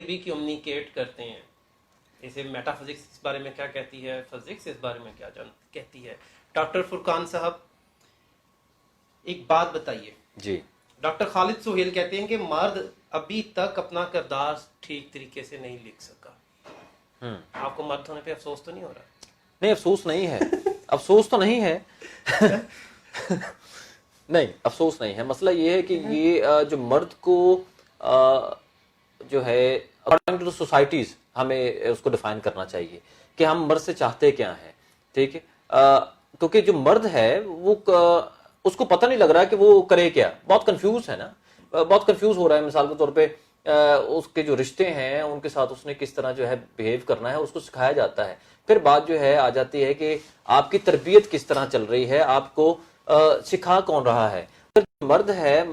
بھی کمیونیکیٹ کرتے ہیں. اسے میٹا فزکس اس بارے میں کیا کہتی ہے, فزکس اس بارے میں کیا کہتی ہے. ڈاکٹر فرقان صاحب ایک بات بتائیے. جی. ڈاکٹر خالد سہیل کہتے ہیں کہ مرد ابھی تک اپنا کردار ٹھیک طریقے سے نہیں لکھ سکا. آپ کو مرد ہونے پہ افسوس تو نہیں ہو رہا؟ نہیں, افسوس نہیں ہے. افسوس تو نہیں ہے. نہیں, افسوس نہیں ہے. مسئلہ یہ ہے کہ یہ جو مرد کو جو ہے اکارڈنگ ٹو سوسائٹیز ہمیں اس کو ڈیفائن کرنا چاہیے کہ ہم مرد سے چاہتے کیا ہیں. ٹھیک ہے, کیونکہ جو مرد ہے وہ اس کو پتہ نہیں لگ رہا کہ وہ کرے کیا. بہت کنفیوز ہے نا, بہت کنفیوز ہو رہا ہے. مثال کے طور پہ اس کے جو رشتے ہیں ان کے ساتھ اس نے کس طرح جو ہے بیہیو کرنا ہے اس کو سکھایا جاتا ہے. پھر بات جو ہے آ جاتی ہے کہ آپ کی تربیت کس طرح چل رہی ہے, آپ کو سکھا کون رہا ہے. پھر مرد ہے,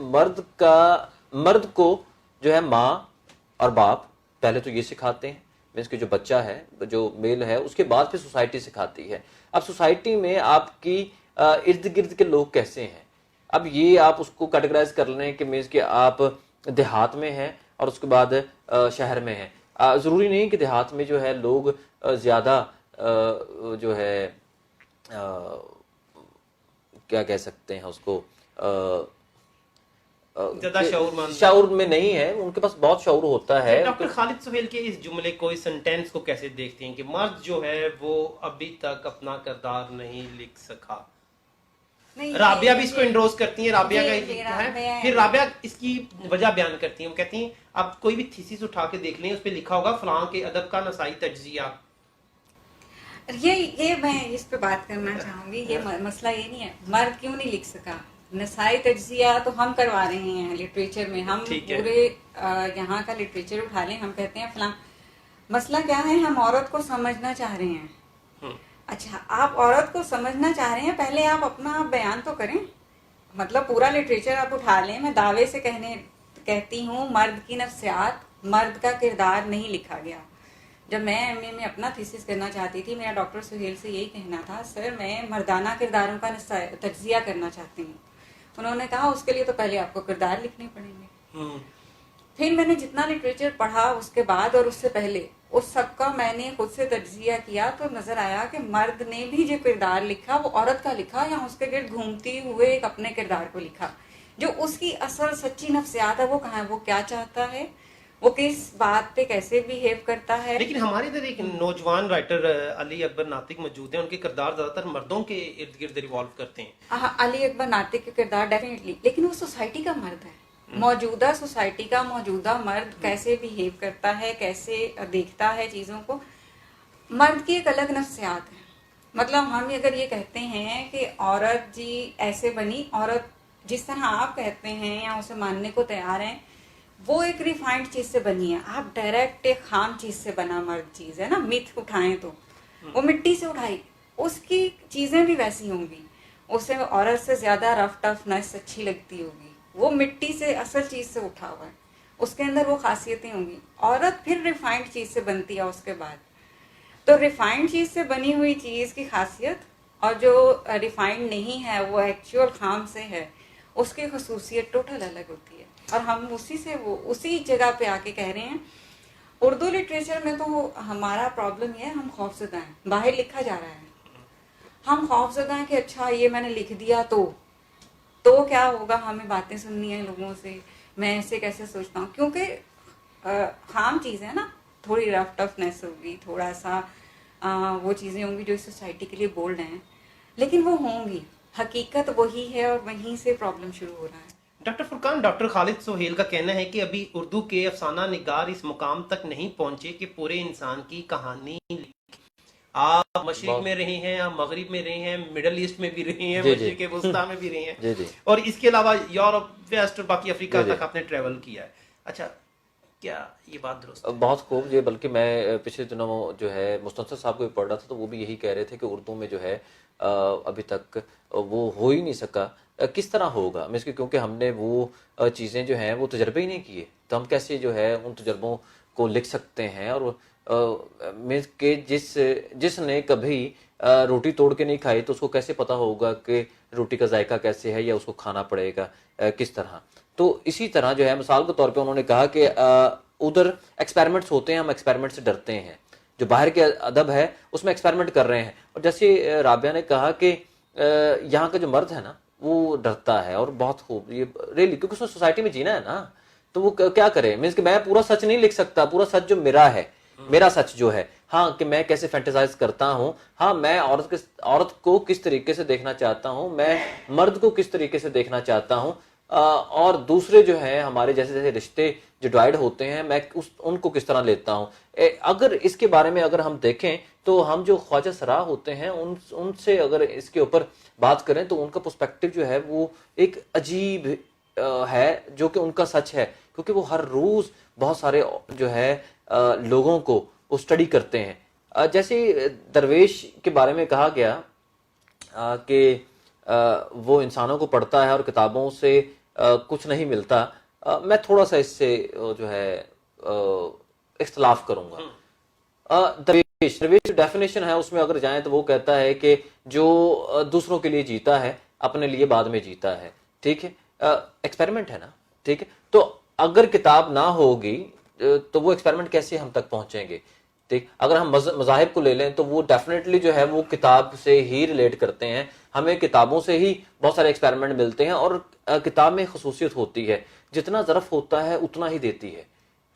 مرد کو جو ہے ماں اور باپ پہلے تو یہ سکھاتے ہیں, مینس کہ جو بچہ ہے جو میل ہے اس کے بعد پھر سوسائٹی سکھاتی ہے. اب سوسائٹی میں آپ کی ارد گرد کے لوگ کیسے ہیں, اب یہ آپ اس کو کیٹیگرائز کر لیں کہ مینس کہ آپ دیہات میں ہیں اور اس کے بعد شہر میں ہیں. ضروری نہیں کہ دیہات میں جو ہے لوگ زیادہ جو ہے کیا کہہ سکتے ہیں اس کو, زیادہ شعور میں نہیں ہے, ان کے پاس بہت شعور ہوتا ہے. ڈاکٹر خالد سہیل کے اس جملے کو, اس سینٹینس کو کیسے دیکھتے ہیں کہ مرد جو ہے وہ ابھی تک اپنا کردار نہیں لکھ سکا؟ رابعہ بھی اس کو انڈورس کرتی ہیں. رابعہ کا ہے, پھر رابعہ اس کی وجہ بیان کرتی ہیں. وہ کہتی ہیں آپ کوئی بھی تھیسس اٹھا کے دیکھ لیں, اس پہ لکھا ہوگا فلاں کے ادب کا نسائی تجزیہ. یہ میں اس پہ بات کرنا چاہوں گی. یہ مسئلہ یہ نہیں ہے مرد کیوں نہیں لکھ سکا. نسائی تجزیہ تو ہم کروا رہے ہیں لٹریچر میں, ہم پورے یہاں کا لٹریچر اٹھا لیں, ہم کہتے ہیں فلاں. مسئلہ کیا ہے, ہم عورت کو سمجھنا چاہ رہے ہیں. اچھا, آپ عورت کو سمجھنا چاہ رہے ہیں, پہلے آپ اپنا بیان تو کریں. مطلب پورا لٹریچر آپ اٹھا لیں. میں دعوے سے کہتی ہوں مرد کی نفسیات, مرد کا کردار نہیں لکھا گیا. جب میں ایم اے میں اپنا تھیسس کرنا چاہتی تھی, میرا ڈاکٹر سہیل سے یہی کہنا تھا, سر میں مردانہ کرداروں کا تجزیہ کرنا چاہتی ہوں. انہوں نے کہا اس کے لیے تو پہلے آپ کو کردار لکھنے پڑیں گے. پھر میں نے جتنا لٹریچر پڑھا اس کے بعد اور اس سے پہلے, اس سب کا میں نے خود سے تجزیہ کیا, تو نظر آیا کہ مرد نے بھی جو کردار لکھا وہ عورت کا لکھا, یا اس کے گرد گھومتی ہوئے ایک اپنے کردار کو لکھا. جو اس کی اصل سچی نفسیات ہے وہ کہاں ہے, وہ کیا چاہتا ہے, وہ کس بات پہ کیسے بیہیو کرتا ہے. لیکن ہمارے ادھر ایک نوجوان رائٹر علی اکبر ناطق موجود ہیں, ان کے کردار زیادہ تر مردوں کے ارد گرد ریوالو کرتے ہیں. ہاں, علی اکبر ناطق کے کردار ڈیفینیٹلی, لیکن وہ سوسائٹی کا مرد ہے. موجودہ سوسائٹی کا موجودہ مرد کیسے بیہیو کرتا ہے, کیسے دیکھتا ہے چیزوں کو, مرد کی ایک الگ نفسیات ہے. مطلب ہم اگر یہ کہتے ہیں کہ عورت جی ایسے بنی, عورت جس طرح آپ کہتے ہیں یا اسے ماننے کو تیار ہیں, وہ ایک ریفائنڈ چیز سے بنی ہے. آپ ڈائریکٹ ایک خام چیز سے بنا مرد چیز ہے نا, میتھ اٹھائیں تو وہ مٹی سے اٹھائی, اس کی چیزیں بھی ویسی ہوں گی. اسے عورت سے زیادہ رف ٹفنس اچھی لگتی ہوگی, وہ مٹی سے اصل چیز سے اٹھا ہوا ہے, اس کے اندر وہ خاصیتیں ہوں گی. عورت پھر ریفائنڈ چیز سے بنتی ہے اس کے بعد. تو ریفائنڈ چیز سے بنی ہوئی چیز کی خاصیت, اور جو ریفائنڈ نہیں ہے وہ ایکچوئل خام سے ہے, اس کی خصوصیت ٹوٹل الگ ہوتی ہے. اور ہم اسی جگہ پہ آ کے کہہ رہے ہیں. اردو لٹریچر میں تو ہمارا پرابلم یہ ہے, ہم خوفزدہ ہیں. باہر لکھا جا رہا ہے, ہم خوفزدہ ہیں کہ اچھا یہ میں نے لکھ دیا تو کیا ہوگا, ہمیں باتیں سننی ہیں لوگوں سے, میں ایسے کیسے سوچتا ہوں. کیونکہ خام چیز ہے نا, تھوڑی رف ٹفنس ہوگی, تھوڑا سا وہ چیزیں ہوں گی جو اس سوسائٹی کے لیے بولڈ ہیں, لیکن وہ ہوں گی. حقیقت وہی ہے, اور وہیں سے پرابلم شروع ہو رہا ہے. ڈاکٹر فرقان, ڈاکٹر خالد سہیل کا کہنا ہے کہ ابھی اردو کے افسانہ نگار اس مقام تک نہیں پہنچے کہ پورے انسان کی کہانی لکھیں. آپ مشرق میں رہے ہیں, آپ مغرب میں رہے ہیں, مڈل ایسٹ میں بھی رہے ہیں, مشرق وسطیٰ میں بھی رہے ہیں, اور اس کے علاوہ یورپ, ویسٹ اور باقی افریقہ تک آپ نے ٹریول کیا ہے. اچھا, کیا یہ بات درست ہے؟ بہت خوب. یہ بلکہ میں پچھلے دنوں جو ہے مستنصر صاحب کو بھی پڑھ رہا تھا, تو وہ بھی یہی کہہ رہے تھے کہ اردو میں جو ہے ابھی تک وہ ہو ہی نہیں سکا. کس طرح ہوگا, کیونکہ ہم نے وہ چیزیں جو ہیں وہ تجربے ہی نہیں کیے, تو ہم کیسے جو ہے ان تجربوں کو لکھ سکتے ہیں. اور کہ جس نے کبھی روٹی توڑ کے نہیں کھائی تو اس کو کیسے پتا ہوگا کہ روٹی کا ذائقہ کیسے ہے, یا اس کو کھانا پڑے گا کس طرح. تو اسی طرح جو ہے مثال کے طور پہ انہوں نے کہا کہ ادھر ایکسپیریمنٹس ہوتے ہیں, ہم ایکسپیریمنٹ سے ڈرتے ہیں. جو باہر کے ادب ہے اس میں ایکسپیریمنٹ کر رہے ہیں. اور جیسے رابعہ نے کہا کہ یہاں کا جو مرد ہے نا وہ ڈرتا ہے, اور بہت خوب یہ ریلی, کیونکہ اس نے سوسائٹی میں جینا ہے نا, تو وہ کیا کرے, مینس کہ میں پورا سچ نہیں لکھ سکتا, پورا سچ جو میرا ہے, میرا سچ جو ہے, ہاں کہ میں کیسے فینٹیسائز کرتا ہوں, ہاں میں عورت کو کس طریقے سے دیکھنا چاہتا ہوں, میں مرد کو کس طریقے سے دیکھنا چاہتا ہوں, اور دوسرے جو ہیں ہمارے جیسے جیسے رشتے جو ڈوائڈ ہوتے ہیں میں ان کو کس طرح لیتا ہوں. اگر اس کے بارے میں اگر ہم دیکھیں تو ہم جو خواجہ سرا ہوتے ہیں ان سے اگر اس کے اوپر بات کریں تو ان کا پرسپیکٹو جو ہے وہ ایک عجیب ہے, جو کہ ان کا سچ ہے, کیونکہ وہ ہر روز بہت سارے جو ہے لوگوں کو وہ اسٹڈی کرتے ہیں. جیسے درویش کے بارے میں کہا گیا کہ وہ انسانوں کو پڑھتا ہے اور کتابوں سے کچھ نہیں ملتا, میں تھوڑا سا اس سے جو ہے اختلاف کروں گا. درویش ڈیفینیشن ہے اس میں اگر جائیں تو وہ کہتا ہے کہ جو دوسروں کے لیے جیتا ہے اپنے لیے بعد میں جیتا ہے. ٹھیک ہے, ایکسپیریمنٹ ہے نا, ٹھیک ہے, تو اگر کتاب نہ ہوگی تو وہ ایکسپیریمنٹ کیسے ہم تک پہنچیں گے. ٹھیک, اگر ہم مذاہب کو لے لیں تو وہ ڈیفینیٹلی جو ہے وہ کتاب سے ہی ریلیٹ کرتے ہیں, ہمیں کتابوں سے ہی بہت سارے ایکسپیریمنٹ ملتے ہیں, اور کتاب میں خصوصیت ہوتی ہے جتنا ظرف ہوتا ہے اتنا ہی دیتی ہے.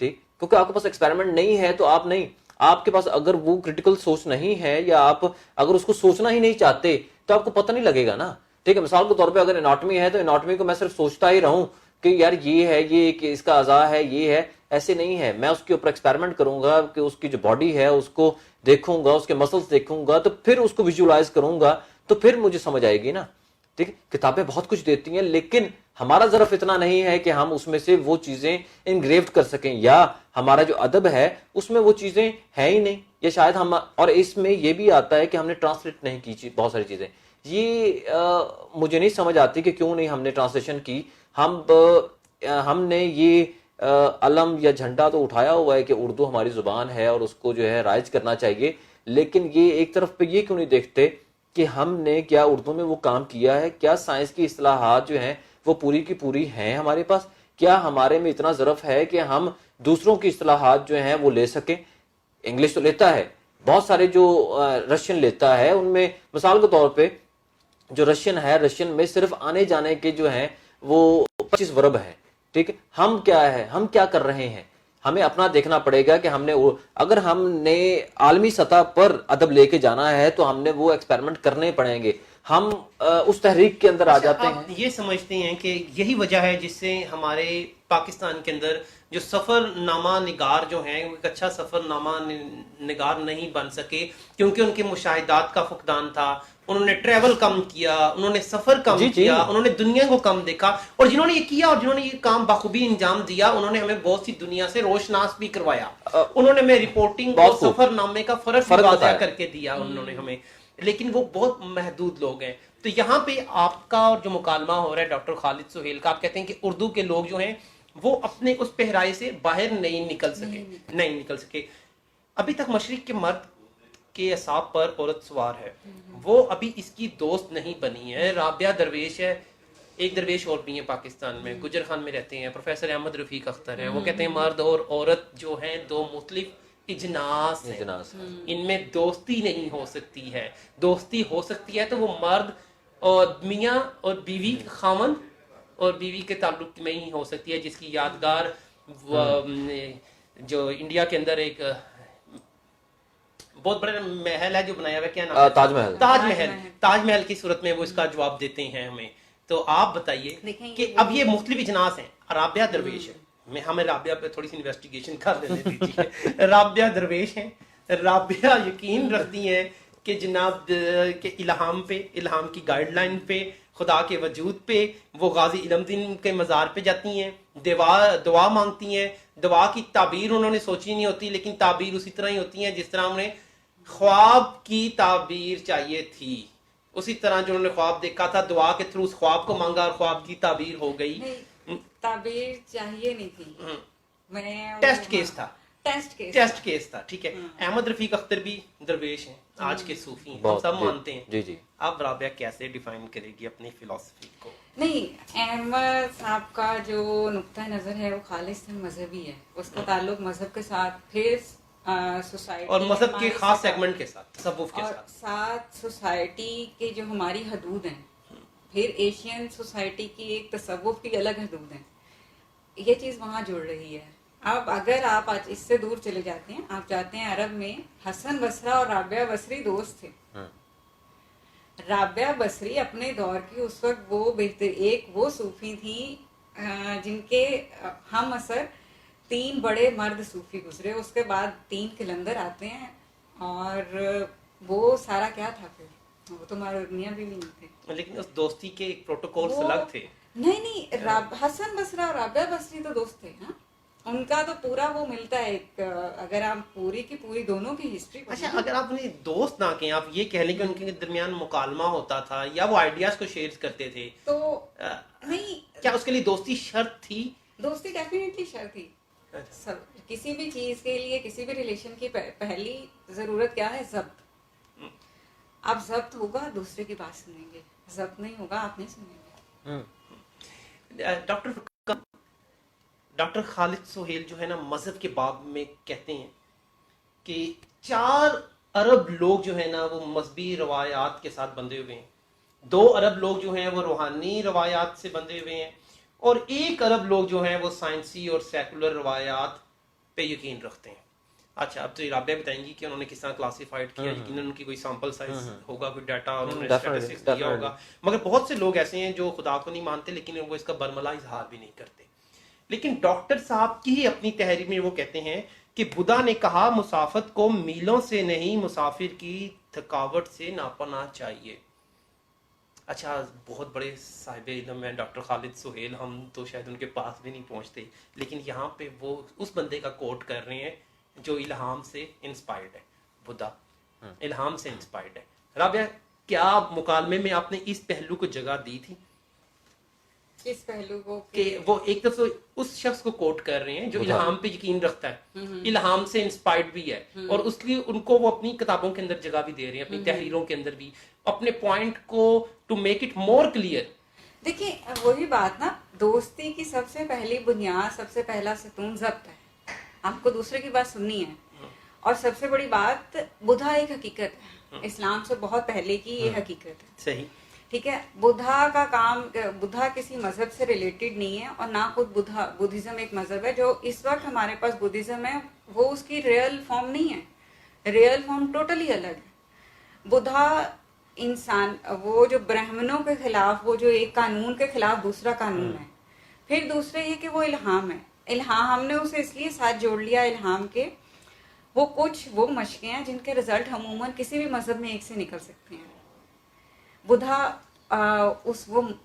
ٹھیک, کیونکہ آپ کے پاس ایکسپیریمنٹ نہیں ہے تو آپ نہیں, آپ کے پاس اگر وہ کریٹیکل سوچ نہیں ہے یا آپ اگر اس کو سوچنا ہی نہیں چاہتے تو آپ کو پتہ نہیں لگے گا نا. ٹھیک ہے, مثال کے طور پہ اگر اناٹمی ہے تو اناٹمی کو میں صرف سوچتا ہی رہوں کہ یار یہ ہے, یہ کہ اس کا اعضاء ہے, یہ ہے, ایسے نہیں ہے. میں اس کے اوپر ایکسپیریمنٹ کروں گا کہ اس کی جو باڈی ہے اس کو دیکھوں گا, اس کے مسلس دیکھوں گا, تو پھر اس کو ویژولائز کروں گا, تو پھر مجھے سمجھ آئے گی نا. ٹھیک, کتابیں بہت کچھ دیتی ہیں لیکن ہمارا ظرف اتنا نہیں ہے کہ ہم اس میں سے وہ چیزیں انگریوٹ کر سکیں, یا ہمارا جو ادب ہے اس میں وہ چیزیں ہیں ہی نہیں, یا شاید ہم, اور اس میں یہ بھی آتا ہے کہ ہم نے ٹرانسلیٹ نہیں کی بہت ساری چیزیں. یہ مجھے نہیں سمجھ آتی کہ کیوں نہیں ہم نے ٹرانسلیشن کی. ہم نے یہ علم یا جھنڈا تو اٹھایا ہوا ہے کہ اردو ہماری زبان ہے اور اس کو جو ہے رائج کرنا چاہیے, لیکن یہ ایک طرف پہ یہ کیوں نہیں دیکھتے کہ ہم نے کیا اردو میں وہ کام کیا ہے, کیا سائنس کی اصطلاحات جو ہیں وہ پوری کی پوری ہیں ہمارے پاس, کیا ہمارے میں اتنا ظرف ہے کہ ہم دوسروں کی اصطلاحات جو ہیں وہ لے سکیں. انگلش تو لیتا ہے, بہت سارے جو رشین لیتا ہے, ان میں مثال کے طور پہ جو رشین ہے, رشین میں صرف آنے جانے کے جو ہیں وہ 25 ورب ہیں. ٹھیک ہے, ہم کیا ہے, ہم کیا کر رہے ہیں, ہمیں اپنا دیکھنا پڑے گا کہ ہم نے, اگر ہم نے عالمی سطح پر ادب لے کے جانا ہے تو ہم نے وہ ایکسپیریمنٹ کرنے پڑیں گے. ہم اس تحریک کے اندر آ جاتے ہیں. آپ یہ سمجھتے ہیں کہ یہی وجہ ہے جس سے ہمارے پاکستان کے اندر جو سفر نامہ نگار جو ہیں وہ ایک اچھا سفر نامہ نگار نہیں بن سکے, کیونکہ ان کے مشاہدات کا فقدان تھا, انہوں نے ٹریول کم کیا, انہوں نے سفر کم کیا, انہوں نے دنیا کو کم دیکھا, اور جنہوں نے یہ کیا اور جنہوں نے یہ کام بخوبی انجام دیا انہوں نے ہمیں بہت سی دنیا سے روشناس بھی کروایا, انہوں نے ہمیں رپورٹنگ اور سفر نامے کا فرق واضح کر کے دیا انہوں نے ہمیں, لیکن وہ بہت محدود لوگ ہیں. تو یہاں پہ آپ کا اور جو مکالمہ ہو رہا ہے ڈاکٹر خالد سہیل کا, آپ کہتے ہیں کہ اردو کے لوگ جو ہیں وہ اپنے اس پہرائے سے باہر نہیں نکل سکے. ابھی تک مشرق کے مرد کے اعصاب پر عورت سوار ہے, وہ ابھی اس کی دوست نہیں بنی ہے. رابعہ درویش ہے, ایک درویش اور بھی ہیں پاکستان میں, گجر خان میں رہتے ہیں, پروفیسر احمد رفیق اختر ہیں, وہ کہتے ہیں مرد اور عورت جو ہیں دو مختلف اجناس ہیں, ان میں دوستی نہیں ہو سکتی ہے. دوستی ہو سکتی ہے تو وہ مرد اور میاں اور بیوی, خاوند اور بیوی کے تعلق میں ہی ہو سکتی ہے, جس کی یادگار جو انڈیا کے اندر ایک بہت بڑا محل ہے جو بنایا ہوا ہے, کیا نام ہے, تاج محل کی صورت میں وہ اس کا جواب دیتے ہیں ہمیں. تو آپ بتائیے کہ اب یہ مختلف اجناس ہیں. رابعہ درویش ہے, ہمیں رابعہ پہ تھوڑی سی انویسٹیگیشن کر لینے دیجیے. رابعہ درویش ہیں, رابعہ یقین رکھتی ہیں کہ جناب کے الہام پہ, الہام کی گائیڈ لائن پہ, خدا کے وجود پہ وہ غازی علم دین کے مزار پہ جاتی ہیں, دعا مانگتی ہیں. دعا کی تعبیر انہوں نے سوچی نہیں ہوتی, لیکن تعبیر اسی طرح ہی ہوتی ہیں جس طرح انہیں خواب کی تعبیر چاہیے تھی, اسی طرح جو انہوں نے خواب دیکھا تھا دعا کے تھرو اس خواب کو مانگا اور خواب کی تعبیر ہو گئی. تعبیر چاہیے نہیں تھی, میں ٹیسٹ کیس تھا, ٹیسٹ کیس تھا. ٹھیک ہے, احمد رفیق اختر بھی درویش ہیں, آج کے صوفی ہیں, ہم سب مانتے ہیں. جی جی. اب رابعہ کیسے ڈیفائن کرے گی اپنی فلسفی کو؟ نہیں، احمد صاحب کا جو نقطۂ نظر ہے وہ خالصاً مذہبی ہے، اس کا تعلق مذہب کے ساتھ، پھر سوسائٹی اور مذہب کے خاص سیگمنٹ کے ساتھ، تصوف کے اور ساتھ. ساتھ سوسائٹی کے جو ہماری حدود ہیں، پھر ایشین سوسائٹی کی ایک تصوف کی الگ حدود ہیں، یہ چیز وہاں جڑ رہی ہے. اب اگر آپ آج اس سے دور چلے جاتے ہیں، آپ جاتے ہیں عرب میں، حسن بصری اور رابعہ بصری دوست تھے. رابعہ بصری اپنے دور کی اس وقت وہ ایک وہ صوفی تھی جن کے ہم اثر 3 بڑے مرد صوفی گزرے، اس کے بعد 3 قلندر آتے ہیں، اور وہ سارا کیا تھا پھر، وہ تو ماروینیاں بھی نہیں تھے، لیکن اس دوستی کے ایک پروٹوکولز وہ الگ تھے. نہیں، حسن بصری اور رابعہ بصری تو دوست تھے نا، ان کا تو پورا وہ ملتا ہے ایک، اگر آپ پوری کی پوری دونوں کی ہسٹری. اچھا، اگر آپ انہیں دوست نہ کہیں، آپ یہ کہہ لیں کہ ان کے درمیان مکالمہ ہوتا تھا یا وہ آئیڈیاز کو شیئر کرتے تھے، تو نہیں، کیا اس کے لیے دوستی شرط تھی؟ دوستی ڈیفینیٹلی شرط تھی. کسی بھی چیز کے لیے، کسی بھی ریلیشن کی پہلی ضرورت کیا ہے؟ ضبط. اب ضبط ہوگا دوسرے کی بات سنیں گے، ضبط نہیں ہوگا آپ نہیں سنیں گے. ڈاکٹر خالد سہیل جو ہے نا، مذہب کے باب میں کہتے ہیں کہ 4 ارب لوگ جو ہیں نا وہ مذہبی روایات کے ساتھ بندھے ہوئے ہیں، 2 ارب لوگ جو ہیں وہ روحانی روایات سے بندھے ہوئے ہیں، اور 1 ارب لوگ جو ہیں وہ سائنسی اور سیکولر روایات پہ یقین رکھتے ہیں. اچھا، اب تو رابعہ بتائیں گی کہ انہوں نے کس طرح کلاسیفائڈ کیا. یقیناً ان کی کوئی سیمپل سائز ہوگا، کوئی ڈیٹا، اور انہوں نے اسٹیٹسٹکس دیا ہوگا. مگر بہت سے لوگ ایسے ہیں جو خدا کو نہیں مانتے لیکن وہ اس کا برملا اظہار بھی نہیں کرتے. لیکن ڈاکٹر صاحب کی ہی اپنی تحریر میں وہ کہتے ہیں کہ بدھا نے کہا مسافت کو میلوں سے نہیں، مسافر کی تھکاوٹ سے ناپنا چاہیے. اچھا، بہت بڑے صاحب علم ہیں ڈاکٹر خالد سہیل، ہم تو شاید ان کے پاس بھی نہیں پہنچتے، لیکن یہاں پہ وہ اس بندے کا کوٹ کر رہے ہیں جو الہام سے انسپائرڈ ہے. بدھا الہام سے انسپائرڈ ہے. رابعہ، کیا مکالمے میں آپ نے اس پہلو کو جگہ دی تھی؟ اس پہلو کو کہ وہ ایک طرف اس شخص کو کوٹ کر رہے ہیں جو الہام پہ یقین رکھتا ہے، الہام سے انسپائرڈ بھی ہے، اور اس لیے ان کو وہ اپنی کتابوں کے اندر جگہ بھی دے رہے ہیں، اپنی تحریروں کے اندر بھی، اپنے پوائنٹ کو to make it more clear. دیکھیں، وہی بات نا، دوستی کی سب سے پہلی بنیاد، سب سے پہلا ستون ضبط ہے. آپ کو دوسرے کی بات سننی ہے، اور سب سے بڑی بات، بدھا ایک حقیقت ہے، اسلام سے بہت پہلے کی یہ حقیقت ہے. صحیح، ٹھیک ہے. بدھا کا کام، بدھا کسی مذہب سے ریلیٹڈ نہیں ہے، اور نہ خود بدھزم ایک مذہب ہے. جو اس وقت ہمارے پاس بدھزم ہے وہ اس کی ریئل فارم نہیں ہے، ریئل فارم ٹوٹلی الگ ہے. بدھا انسان، وہ جو برہمنوں کے خلاف، وہ جو ایک قانون کے خلاف دوسرا قانون ہے. پھر دوسرے یہ کہ وہ الہام ہے. الہام ہم نے اسے اس لیے ساتھ جوڑ لیا الہام کے، وہ مشقیں ہیں جن کے رزلٹ عموماً کسی بھی مذہب میں ایک سے نکل سکتے ہیں. بدھا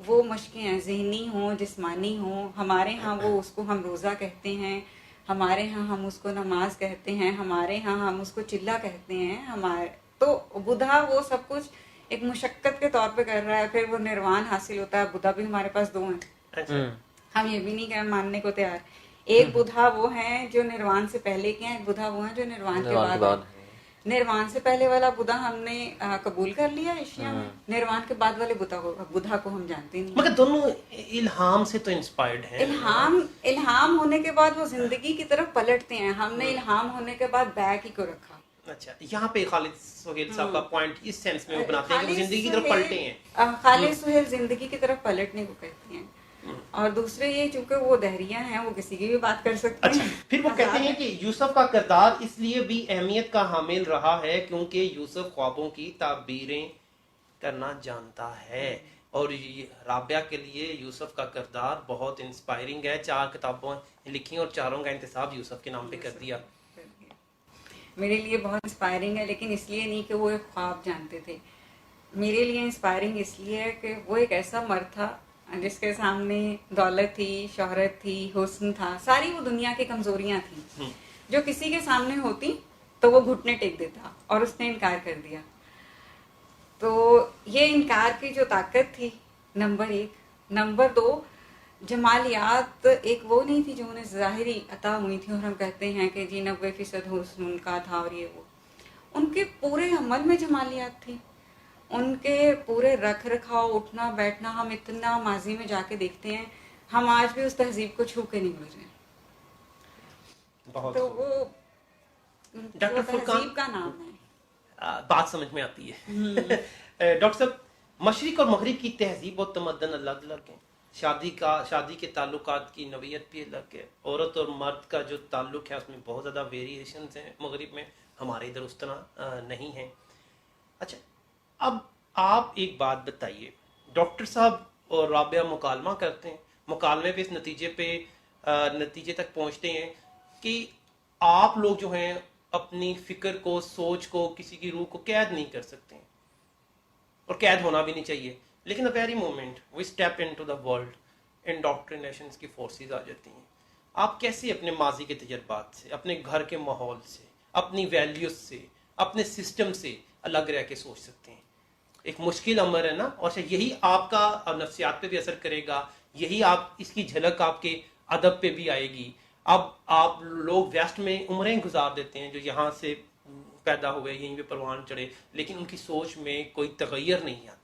وہ مشقیں ہیں، ذہنی ہوں، جسمانی ہوں. ہمارے ہاں وہ اس کو ہم روزہ کہتے ہیں، ہمارے ہاں ہم اس کو نماز کہتے ہیں، ہمارے ہاں ہم اس کو چلہ کہتے ہیں. تو بدھا وہ سب کچھ ایک مشقت کے طور پہ کر رہا ہے، پھر وہ نروان حاصل ہوتا ہے. بدھا بھی ہمارے پاس 2 ہیں، ہم یہ بھی نہیں ماننے کو تیار. ایک بدھا وہ ہیں جو نروان سے پہلے کے ہیں، ایک بدھا وہ ہیں جو نروان کے بعد. نروان سے پہلے والا بدھا ہم نے قبول کر لیا ایشیا میں، نروان کے بعد والے بدھا کو ہم جانتے نہیں. مگر دونوں الہام سے تو انسپائرڈ ہیں. الہام ہونے کے بعد وہ زندگی کی طرف پلٹتے ہیں، ہم نے الہام ہونے کے بعد بیک ہی کو رکھا. اچھا، یہاں پہ خالد سہیل صاحب کا پوائنٹ اس سینس میں وہ بناتے ہیں کہ وہ زندگی کی طرف پلٹے ہیں. خالد سہیل زندگی کی طرف پلٹنے کو کہتے ہیں، اور دوسرے یہ چونکہ وہ دہریہ ہیں، وہ کسی کی بھی بات کر سکتے ہیں. پھر وہ کہتے ہیں کہ یوسف کا کردار اس لیے بھی اہمیت کا حامل رہا ہے کیونکہ یوسف خوابوں کی تعبیریں کرنا جانتا ہے. اور رابعہ کے لیے یوسف کا کردار بہت انسپائرنگ ہے. 4 کتابیں لکھی اور 4 کا انتصاب یوسف کے نام پہ کر دیا. میرے لیے بہت انسپائرنگ ہے، لیکن اس لیے نہیں کہ وہ ایک خواب جانتے تھے. میرے لیے انسپائرنگ اس لیے ہے کہ وہ ایک ایسا مرد تھا جس کے سامنے دولت تھی، شہرت تھی، حسن تھا، ساری وہ دنیا کی کمزوریاں تھیں جو کسی کے سامنے ہوتی تو وہ گھٹنے ٹیک دیتا، اور اس نے انکار کر دیا. تو یہ انکار کی جو طاقت تھی، نمبر 1. نمبر 2، جمالیات ایک وہ نہیں تھی جو انہیں ظاہری عطا ہوئی تھی اور ہم کہتے ہیں کہ جی 90% حسن ان کا تھا، اور یہ وہ ان کے پورے عمل میں جمالیات تھی. ان کے پورے رکھ رکھاؤ اٹھنا بیٹھنا ہم اتنا ماضی میں جا کے دیکھتے ہیں, ہم آج بھی اس تہذیب کو چھو کے نہیں گزرے. بہت تو خوب. وہ ڈاکٹر فرقان تہذیب کا نام ہے. بات سمجھ میں آتی ہے. ڈاکٹر صاحب, مشرق اور مغرب کی تہذیب و تمدن الگ الگ ہیں. شادی کے تعلقات کی نوعیت بھی الگ ہے. عورت اور مرد کا جو تعلق ہے اس میں بہت زیادہ ویریشنز ہیں مغرب میں, ہمارے ادھر اس طرح نہیں ہیں. اچھا, اب آپ ایک بات بتائیے, ڈاکٹر صاحب اور رابعہ مکالمہ کرتے ہیں, مکالمے پہ اس نتیجے تک پہنچتے ہیں کہ آپ لوگ جو ہیں اپنی فکر کو, سوچ کو, کسی کی روح کو قید نہیں کر سکتے ہیں, اور قید ہونا بھی نہیں چاہیے. لیکن the very moment we step into the world, indoctrinations کی فورسز آ جاتی ہیں. آپ کیسے اپنے ماضی کے تجربات سے, اپنے گھر کے ماحول سے, اپنی ویلیوز سے, اپنے سسٹم سے الگ رہ کے سوچ سکتے ہیں؟ ایک مشکل امر ہے نا, اور یہی آپ کا نفسیات پہ بھی اثر کرے گا, یہی آپ اس کی جھلک آپ کے ادب پہ بھی آئے گی. اب آپ لوگ ویسٹ میں عمریں گزار دیتے ہیں جو یہاں سے پیدا ہوئے, یہیں پہ پروان چڑھے, لیکن ان کی سوچ میں کوئی تغیر نہیں آتا.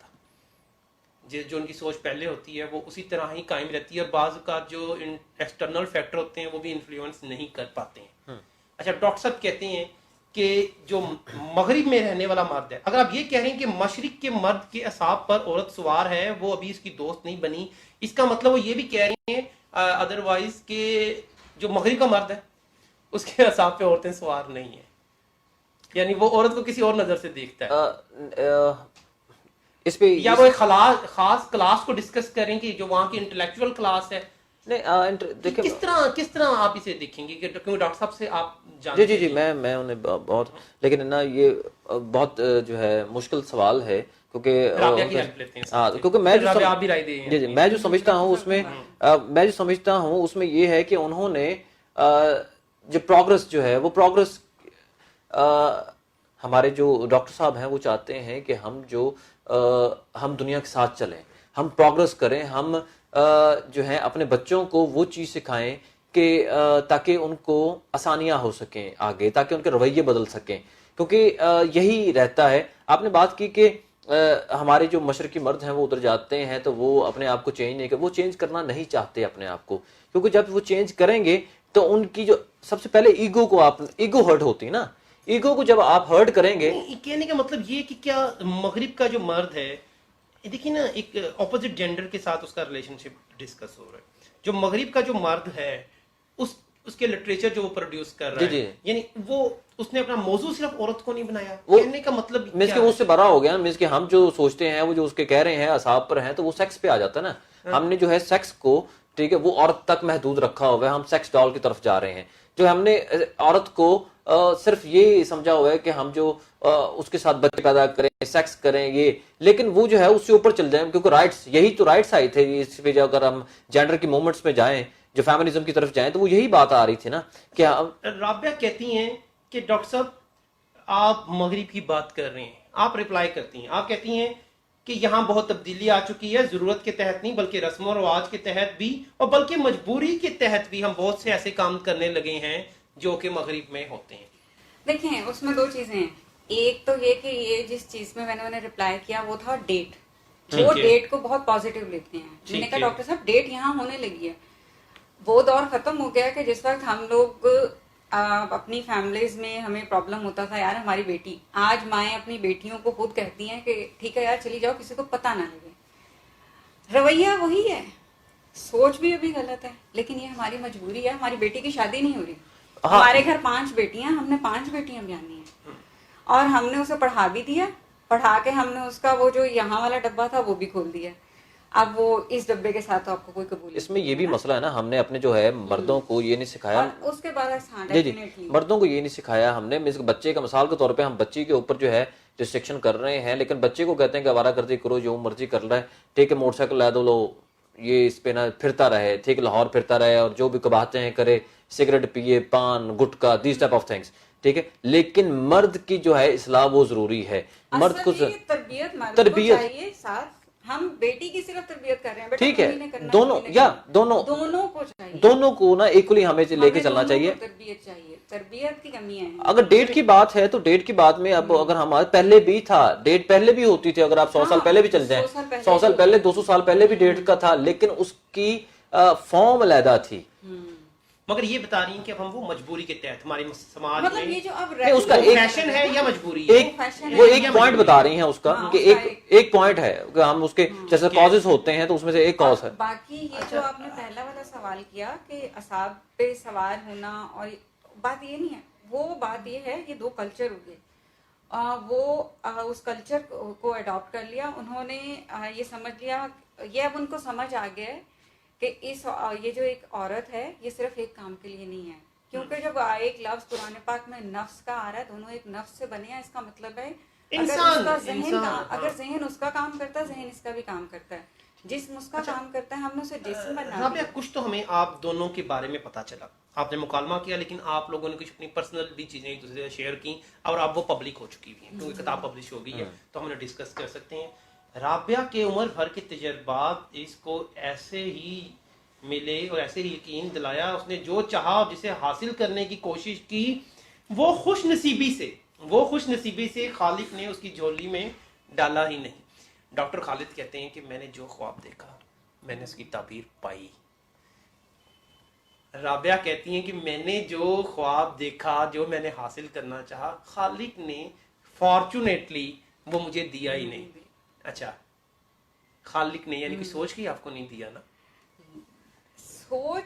جو ان کی سوچ پہلے ہوتی ہے وہ اسی طرح ہی قائم رہتی ہے, اور بعض اوقات جو ایکسٹرنل فیکٹر ہوتے ہیں وہ بھی انفلوئنس نہیں کر پاتے ہیں. اچھا, ڈاکٹر صاحب کہتے ہیں کہ جو مغرب میں رہنے والا مرد ہے, اگر آپ یہ کہہ رہے ہیں کہ مشرق کے مرد کے اعصاب پر عورت سوار ہے, وہ ابھی اس کی دوست نہیں بنی, اس کا مطلب وہ یہ بھی کہہ رہے ہیں ادروائز کہ جو مغرب کا مرد ہے اس کے اعصاب پہ عورتیں سوار نہیں ہیں, یعنی وہ عورت کو کسی اور نظر سے دیکھتا ہے. اس پہ یا وہ ایک خاص کلاس کو ڈسکس کریں کہ جو وہاں کی انٹلیکچوئل کلاس ہے, کس طرح آپ اسے دیکھیں گے؟ کیونکہ ڈاکٹر صاحب سے آپ جانتے ہیں. جی میں انہیں بہت, لیکن نا یہ بہت جو ہے مشکل سوال ہے, کیونکہ میں جو سمجھتا ہوں اس میں یہ ہے کہ انہوں نے جو پروگرس جو ہے وہ پروگرس, ہمارے جو ڈاکٹر صاحب ہیں وہ چاہتے ہیں کہ ہم دنیا کے ساتھ چلیں, ہم پروگرس کریں, ہم جو ہے اپنے بچوں کو وہ چیز سکھائیں کہ تاکہ ان کو آسانیاں ہو سکیں آگے, تاکہ ان کے رویے بدل سکیں, کیونکہ یہی رہتا ہے. آپ نے بات کی کہ ہمارے جو مشرقی مرد ہیں وہ ادھر جاتے ہیں تو وہ اپنے آپ کو چینج نہیں وہ چینج کرنا نہیں چاہتے اپنے آپ کو, کیونکہ جب وہ چینج کریں گے تو ان کی جو سب سے پہلے ایگو ہرٹ ہوتی ہے نا, ایگو کو جب آپ ہرٹ کریں گے. کہنے کا مطلب یہ کہ کیا مغرب کا جو مرد ہے, دیکھیے نا, ایک اپوزٹ جینڈر کے ساتھ اس کا ریلیشن شپ ڈسکس ہو رہا ہے. جو مغرب کا جو مرد ہے اس کے لٹریچر جو وہ پروڈیوس کر رہا ہے, یعنی وہ اس نے اپنا موضوع صرف عورت کو نہیں بنایا. کہنے کا مطلب مینس کہ وہ اس سے بڑا ہو گیا, مینس کہ ہم جو سوچتے ہیں وہ جو اس کے کہہ رہے ہیں اعصاب پر ہیں, تو وہ سیکس پہ آ جاتا ہے نا. ہم نے جو ہے سیکس کو, ٹھیک ہے, وہ عورت تک محدود رکھا ہوا ہے, ہم سیکس ڈال کی طرف جا رہے ہیں. جو ہم نے عورت کو صرف یہ سمجھا ہوا ہے کہ ہم جو اس کے ساتھ بچے پیدا کریں, سیکس کریں یہ, لیکن وہ جو ہے اس سے اوپر چل جائیں, کیونکہ رائٹس, یہی تو رائٹس آئی تھے اس پہ. اگر ہم جینڈر کی موومنٹس میں جائیں, جو فیمنزم کی طرف جائیں, تو وہ یہی بات آ رہی تھی نا. کہ رابعہ کہتی ہیں کہ ڈاکٹر صاحب آپ مغرب کی بات کر رہے ہیں, آپ ریپلائی کرتی ہیں, آپ کہتی ہیں کہ یہاں بہت تبدیلی آ چکی ہے, ضرورت کے تحت نہیں بلکہ رسم و رواج کے تحت بھی, اور بلکہ مجبوری کے تحت بھی ہم بہت سے ایسے کام کرنے لگے ہیں جو کہ مغرب میں ہوتے ہیں. دیکھیں, اس میں دو چیزیں ہیں. ایک تو یہ کہ یہ جس چیز میں نے انہیں ریپلائی کیا وہ تھا ڈیٹ. وہ ڈیٹ کو بہت پازیٹیو لیتے ہیں. میں نے کہا ڈاکٹر صاحب ڈیٹ یہاں ہونے لگی ہے. وہ دور ختم ہو گیا کہ جس وقت ہم لوگ اپنی فیملیز میں ہمیں پرابلم ہوتا تھا, یار ہماری بیٹی, آج مائیں اپنی بیٹیوں کو خود کہتی ہیں کہ ٹھیک ہے یار چلی جاؤ, کسی کو پتہ نہ لگے. رویہ وہی ہے, سوچ بھی ابھی غلط ہے, لیکن یہ ہماری مجبوری ہے. ہماری بیٹی کی شادی نہیں ہو رہی, ہمارے گھر 5 بیٹیاں, ہم نے 5 بیٹیاں بیانی ہیں, اور ہم نے اسے پڑھا بھی دیا, پڑھا کے ہم نے اس کا وہ جو یہاں والا ڈبہ تھا وہ بھی کھول دیا. اب وہ اس ڈبے کے ساتھ آپ کو کوئی قبول. اس میں یہ بھی مسئلہ ہے نا, ہم نے اپنے جو ہے مردوں کو یہ نہیں سکھایا, اس کے بعد مردوں کو یہ نہیں سکھایا ہم نے. بچے کا مثال کے طور پہ ہم بچی کے اوپر جو ہے ریسٹرکشن کر رہے ہیں, لیکن بچے کو کہتے ہیں کہ آوارہ گردی کرو, جو مرضی کر رہا ہے, ٹھیک ہے, موٹر سائیکل لا دو, لو یہ اس پہ نہ پھرتا رہے, ٹھیک, لاہور پھرتا رہے, اور جو بھی کباہتے ہیں کرے, سگریٹ پیے, پان گٹکا, دیز ٹائپ آف تھنگس, ٹھیک ہے. لیکن مرد کی جو ہے اصلاح وہ ضروری ہے. مرد کو تربیت چاہیے ساتھ. ہم بیٹی کی صرف تربیت کر رہے ہیں, ٹھیک ہے, دونوں کو نا ایکولی ہمیں لے کے چلنا چاہیے. تربیت چاہیے. تربیت کی کمی ہے. اگر ڈیٹ کی بات ہے تو ڈیٹ کی بات میں اب اگر ہمارے پہلے بھی تھا, ڈیٹ پہلے بھی ہوتی تھی, اگر آپ 100 سال پہلے بھی چل جائیں, 100 سال پہلے 200 سال پہلے بھی ڈیٹ کا تھا, لیکن اس کی فارم علیحدہ تھی. مگر یہ بتا رہی ہیں کہ اب ہم وہ مجبوری کے تحت ہمارے سماج مطلب میں یہ جو اب اس کا ایک فیشن ہے یا مجبوری ہے؟ وہ ایک پوائنٹ بتا رہی ہیں اس کا کہ ایک پوائنٹ ہے کہ ہم اس کے جیسے کازز ہوتے ہیں تو اس میں سے ایک کاز ہے. باقی یہ جو آپ نے پہلا والا سوال کیا کہ اصحاب پہ سوار ہونا, اور بات یہ نہیں ہے, وہ بات یہ ہے, یہ دو کلچر ہو گئے, وہ اس کلچر کو اڈاپٹ کر لیا انہوں نے, یہ سمجھ لیا, یہ اب ان کو سمجھ آ گیا ہے کہ یہ جو ایک عورت ہے یہ صرف ایک کام کے لیے نہیں ہے, کیونکہ جب ایک لفظ قرآن پاک میں نفس کا آ رہا ہے, دونوں ایک نفس سے بنے ہیں, اس کا مطلب ہے اگر ذہن اس کا کام کرتا ہے, ذہن اس کا بھی کام کرتا ہے, جسم اس کا کام کرتا ہے, ہم نے اسے جسم بنا رابعہ کچھ تو ہمیں آپ دونوں کے بارے میں پتا چلا, آپ نے مکالمہ کیا, لیکن آپ لوگوں نے کچھ اپنی پرسنل بھی چیزیں ایک دوسرے سے شیئر کی, اور اب وہ پبلک ہو چکی ہوئی ہیں کیونکہ کتاب پبلش ہو گئی ہے, تو ہم نے ڈسکس کر سکتے ہیں. رابعہ کے عمر بھر کے تجربات اس کو ایسے ہی ملے اور ایسے ہی یقین دلایا, اس نے جو چاہا جسے حاصل کرنے کی کوشش کی, وہ خوش نصیبی سے خالق نے اس کی جھولی میں ڈالا ہی نہیں. ڈاکٹر خالد کہتے ہیں کہ میں نے جو خواب دیکھا میں نے اس کی تعبیر پائی. رابعہ کہتی ہیں کہ میں نے جو خواب دیکھا, جو میں نے حاصل کرنا چاہا, خالق نے فارچونیٹلی وہ مجھے دیا ہی نہیں. اچھا, خالق نے یعنی کہ سوچ کے آپ کو نہیں دیا نا,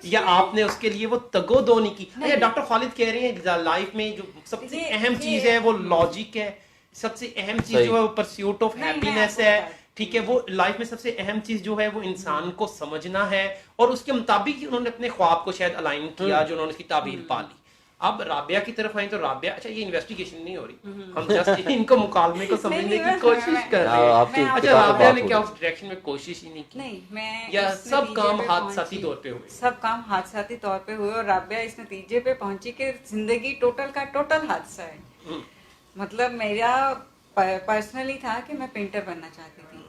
یا آپ نے اس کے لیے وہ تگو دو نہیں کی. ڈاکٹر خالد کہہ رہے ہیں لائف میں جو سب سے اہم چیز ہے وہ لاجک ہے, سب سے اہم چیز جو ہے وہ پرسیوٹ آف ہیپینس ہے, ٹھیک ہے, وہ لائف میں سب سے اہم چیز جو ہے وہ انسان کو سمجھنا ہے, اور اس کے مطابق انہوں نے اپنے خواب کو شاید الائن کیا جو انہوں نے اس کی تعبیر پا لی. اب رابعہ کی طرف آئیں تو رابعہ, اچھا یہ انویسٹیگیشن نہیں ہو رہی, ہم جسٹ ان کو مکالمے کو سمجھنے کی کوشش کر رہے ہیں. اچھا رابعہ نے کیا اس ڈائریکشن میں کوشش ہی نہیں کی؟ نہیں, میں یا سب کام حادثاتی طور پہ ہوئے؟ سب کام حادثاتی طور پہ ہوئے, اور رابعہ اس نتیجے پہ پہنچی کہ زندگی ٹوٹل کا ٹوٹل حادثہ ہے. مطلب میرا پرسنلی تھا کہ میں پینٹر بننا چاہتی تھی,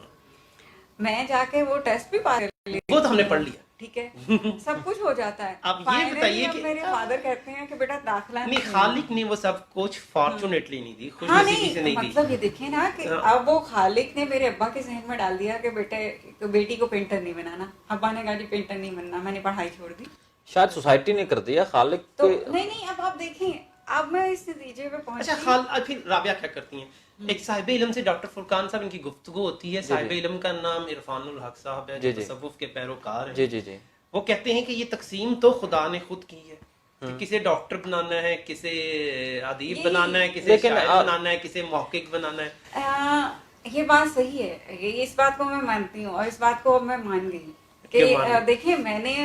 میں جا کے وہ ٹیسٹ بھی پاس کر لی, وہ تو ہم نے پڑھ لیا, ٹھیک ہے, سب کچھ ہو جاتا ہے. اب یہ بتائیے کہ میرے فادر کہتے ہیں کہ بیٹا داخلہ نہیں, خالق نے وہ سب کچھ فارچونیٹلی نہیں دی, خوش ہاں نصیبی سے نہیں دی. مطلب یہ دیکھیں نا کہ اب وہ خالق نے میرے ابا کے ذہن میں ڈال دیا کہ بیٹی کو پینٹر نہیں بنانا. ابا نے کہا جی پینٹر نہیں بننا, میں نے پڑھائی چھوڑ دی. شاید سوسائٹی نے کر دیا, خالق تو نہیں, اب آپ دیکھیں, اب میں اس نتیجے پہ پہنچی. اچھا پھر رابعہ کیا کرتی ہیں؟ ایک صاحب علم سے ڈاکٹر فرقان صاحب ان کی گفتگو ہوتی ہے, صاحب علم کا نام عرفان الحق صاحب ہے, جو تصوف کے پیروکار ہیں. جی وہ کہتے ہیں کہ یہ تقسیم تو خدا نے خود کی ہے, کہ کسے ڈاکٹر بنانا ہے, کسے ادیب بنانا ہے, کسے شاعر بنانا ہے, کسے محقق بنانا ہے. یہ بات صحیح ہے, اس بات کو میں مانتی ہوں, اور اس بات کو میں مان گئی کہ دیکھیں میں نے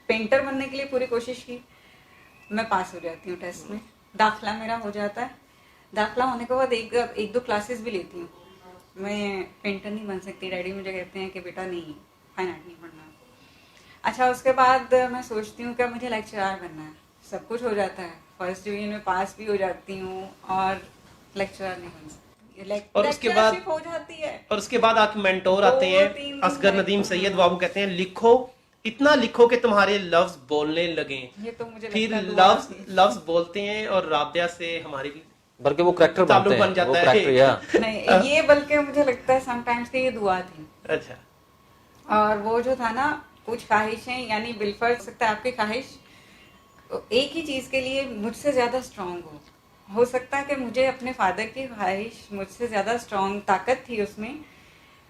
پینٹر بننے کے لیے پوری کوشش کی, میں پاس ہو جاتی ہوں ٹیسٹ میں, داخلہ میرا ہو جاتا ہے, داخلہ ہونے کے بعد ایک دو کلاسز بھی لیتی ہوں. میں پینٹر نہیں بن سکتی, ڈیڈی مجھے کہتے ہیں کہ بیٹا نہیں, فائن آرٹ نہیں پڑھنا. اچھا, اس کے بعد میں سوچتی ہوں کہ مجھے لیکچرار بننا ہے, سب کچھ ہو جاتا ہے, فرسٹ ڈویژن میں پاس بھی ہو جاتی ہوں, اور لیکچرار نہیں بن سکتی, اور اس کے بعد ہو جاتی ہے. اور اس کے بعد آپ کے مینٹور آتے ہیں اصغر ندیم سید, وہ کہتے ہیں لکھو, اتنا لکھو کہ تمہارے لفظ بولنے لگیں. پھر لفظ بولتے ہیں, اور رابعہ سے ہماری بھی بلکہ وہ کریکٹر بنتے بن جاتا ہے. نہیں, یہ بلکہ مجھے لگتا ہے سم ٹائمز کہ یہ دعا تھی. اچھا, اور وہ جو تھا نا, کچھ خواہشیں, یعنی بالفرض سکتا ہے آپ کی خواہش ایک ہی چیز کے لیے مجھ سے زیادہ اسٹرانگ ہو سکتا ہے کہ مجھے اپنے فادر کی خواہش مجھ سے زیادہ اسٹرانگ طاقت تھی اس میں,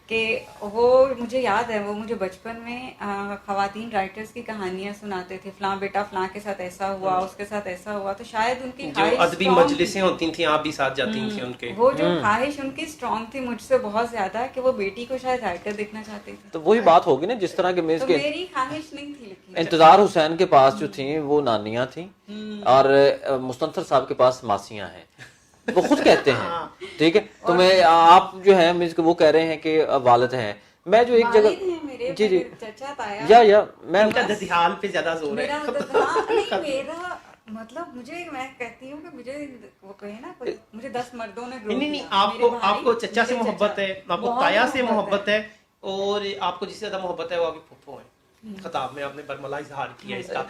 کہ وہ مجھے یاد ہے, وہ مجھے بچپن میں خواتین رائٹرز کی کہانیاں سناتے تھے, فلاں بیٹا فلاں کے ساتھ ایسا ہوا, اس کے ساتھ ایسا ہوا, تو شاید ان کی جو ادبی مجلسیں ہوتی تھیں آپ بھی ساتھ جاتی تھیں ان کے, وہ جو خواہش ان کی اسٹرانگ تھی مجھ سے بہت زیادہ, کہ وہ بیٹی کو شاید رائٹر دیکھنا چاہتے تھے. تو وہی بات ہوگی نا, جس طرح کے میری خواہش نہیں تھی. لیکن انتظار حسین کے پاس جو تھیں وہ نانیاں تھیں, اور مستنصر صاحب کے پاس ماسیاں ہیں, وہ خود کہتے ہیں, ٹھیک ہے, تو میں آپ جو ہیں وہ کہہ رہے ہیں کہ والد ہیں. میں جو ایک جگہ جی یا میں ان کا دسیحال پہ زیادہ زور ہے. میرا مطلب میں کہتی ہوں کہ مجھے وہ کہے نا, مجھے 10 مردوں نے نہیں, آپ کو چچا سے محبت ہے, آپ کو تایا سے محبت ہے, اور آپ کو جس سے زیادہ محبت ہے وہ آپ کی پھپھو ہیں. خطاب میں آپ نے برملا اظہار کیا اس کا.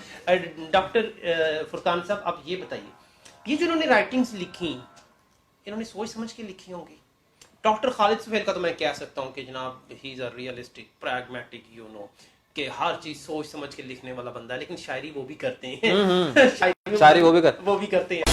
ڈاکٹر فرقان صاحب, آپ یہ بتائیے یہ جو انہوں نے رائٹنگز لکھی انہوں نے سوچ سمجھ کے لکھی ہوں گی. ڈاکٹر خالد سہیل کا تو میں کہہ سکتا ہوں کہ جناب he is a realistic pragmatic you know کہ ہر چیز سوچ سمجھ کے لکھنے والا بندہ ہے, لیکن شاعری وہ بھی کرتے ہیں. شاعری وہ بھی کرتے ہیں.